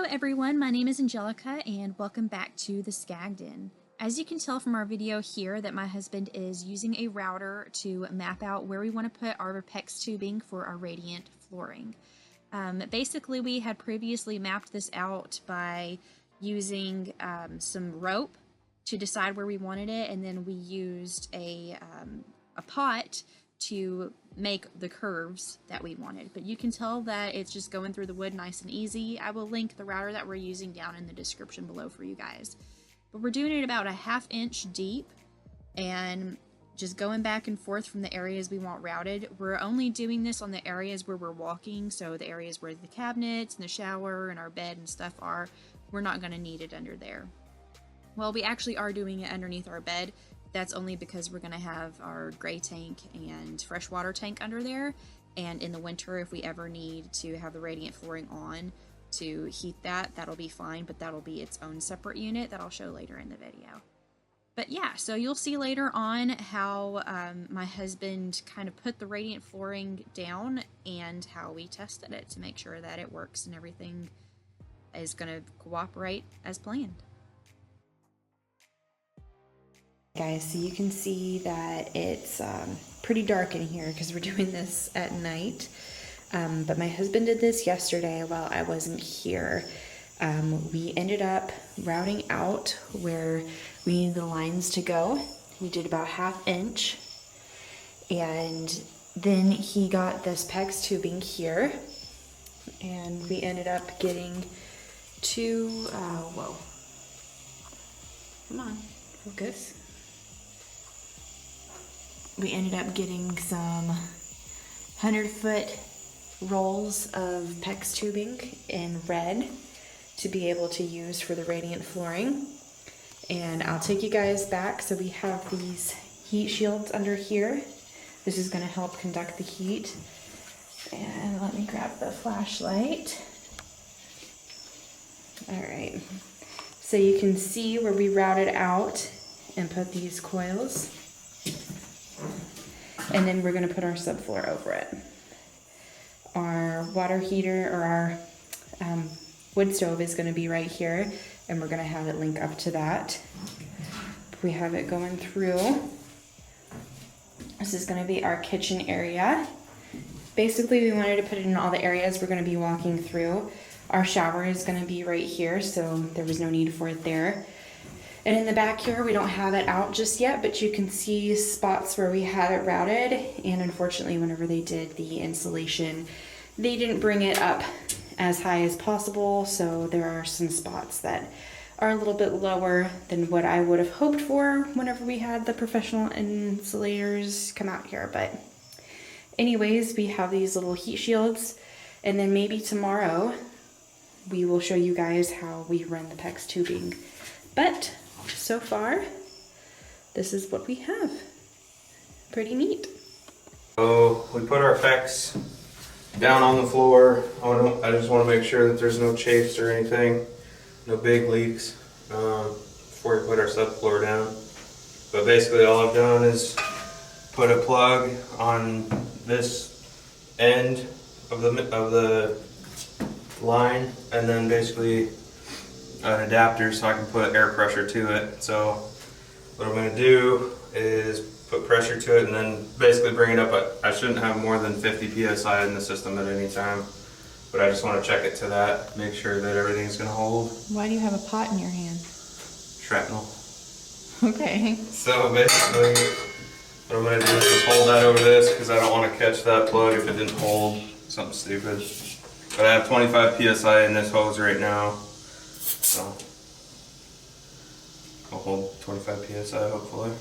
everyone, my name is Angelica and welcome back to the Skag Den. As you can tell from our video here that my husband is using a router to map out where we want to put our PEX tubing for our radiant flooring. Basically we had previously mapped this out by using some rope to decide where we wanted it, and then we used a pot to make the curves that we wanted. But you can tell that it's just going through the wood nice and easy. I will link the router that we're using down in the description below for you guys. But we're doing it about a 1/2 inch deep and just going back and forth from the areas we want routed. We're only doing this on the areas where we're walking, so the areas where the cabinets and the shower and our bed and stuff are, we're not going to need it under there. Well, we actually are doing it underneath our bed. That's only because we're going to have our gray tank and freshwater tank under there, and in the winter if we ever need to have the radiant flooring on to heat that, that'll be fine, but that'll be its own separate unit that I'll show later in the video. But yeah, so you'll see later on how my husband kind of put the radiant flooring down and how we tested it to make sure that it works and everything is going to cooperate as planned. Guys, so you can see that it's pretty dark in here because we're doing this at night, but my husband did this yesterday while I wasn't here. We ended up routing out where we needed the lines to go. We did about 1/2 inch, and then he got this PEX tubing here, and we ended up getting two, whoa, come on, focus. We ended up getting some 100-foot rolls of PEX tubing in red to be able to use for the radiant flooring. And I'll take you guys back. So we have these heat shields under here. This is going to help conduct the heat. And let me grab the flashlight. All right. So you can see where we routed out and put these coils. And then we're going to put our subfloor over it. Our water heater, or our wood stove, is going to be right here, and we're going to have it link up to that. We have it going through. This is going to be our kitchen area. Basically, we wanted to put it in all the areas we're going to be walking through. Our shower is going to be right here, so there was no need for it there. And in the back here, we don't have it out just yet, but you can see spots where we had it routed. And unfortunately, whenever they did the insulation, they didn't bring it up as high as possible. So there are some spots that are a little bit lower than what I would have hoped for whenever we had the professional insulators come out here. But anyways, we have these little heat shields. And then maybe tomorrow, we will show you guys how we run the PEX tubing. But so far, this is what we have. Pretty neat. So we put our PEX down on the floor. I just want to make sure that there's no chafes or anything, no big leaks before we put our subfloor down. But basically all I've done is put a plug on this end of the line, and then basically an adapter so I can put air pressure to it. So what I'm going to do is put pressure to it and then basically bring it up. I shouldn't have more than 50 psi in the system at any time, but I just want to check it to that, make sure that everything's going to hold. Why do you have a pot in your hand? Shrapnel. Okay. So basically what I'm going to do is just hold that over this because I don't want to catch that plug if it didn't hold something stupid. But I have 25 psi in this hose right now. So I'll hold 25 psi hopefully.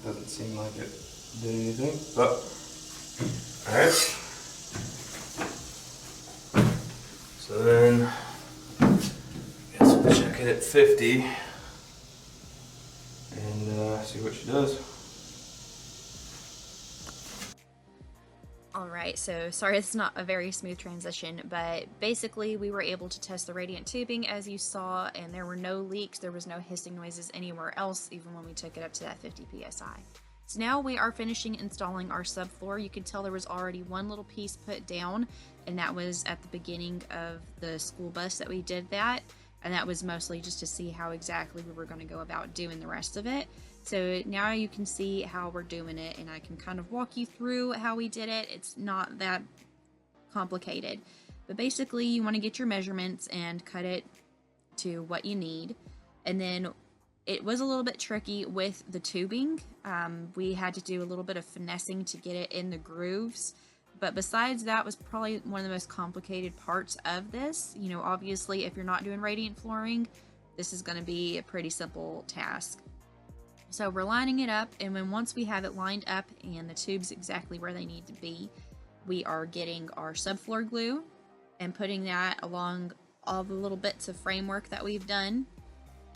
Doesn't seem like it did anything, but alright. So then I guess we'll check it at 50 and see what she does. Alright, so sorry this is not a very smooth transition, but basically we were able to test the radiant tubing as you saw, and there were no leaks, there was no hissing noises anywhere else, even when we took it up to that 50 psi. So now we are finishing installing our subfloor. You can tell there was already one little piece put down, and that was at the beginning of the school bus that we did that. And that was mostly just to see how exactly we were going to go about doing the rest of it. So now you can see how we're doing it, and I can kind of walk you through how we did it. It's not that complicated. But basically, you want to get your measurements and cut it to what you need. And then it was a little bit tricky with the tubing. We had to do a little bit of finessing to get it in the grooves. But besides that was probably one of the most complicated parts of this. You know, obviously, if you're not doing radiant flooring, this is going to be a pretty simple task. So we're lining it up, and when once we have it lined up and the tubes exactly where they need to be, we are getting our subfloor glue and putting that along all the little bits of framework that we've done.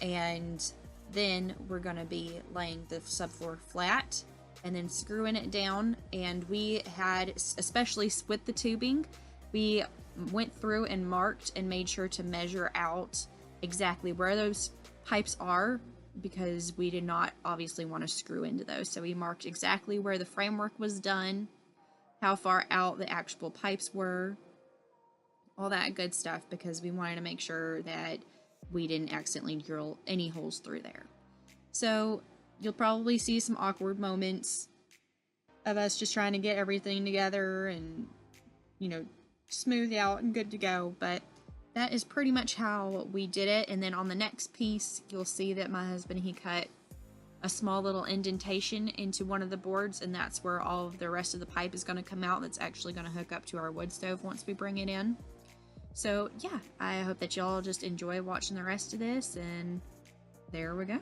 And then we're going to be laying the subfloor flat and then screwing it down. And we had, especially with the tubing, we went through and marked and made sure to measure out exactly where those pipes are, because we did not obviously want to screw into those. So we marked exactly where the framework was done, how far out the actual pipes were, all that good stuff, because we wanted to make sure that we didn't accidentally drill any holes through there. So you'll probably see some awkward moments of us just trying to get everything together and, you know, smooth out and good to go, but that is pretty much how we did it. And then on the next piece, you'll see that my husband, he cut a small little indentation into one of the boards, and that's where all of the rest of the pipe is going to come out. That's actually going to hook up to our wood stove once we bring it in. So yeah, I hope that y'all just enjoy watching the rest of this, and there we go.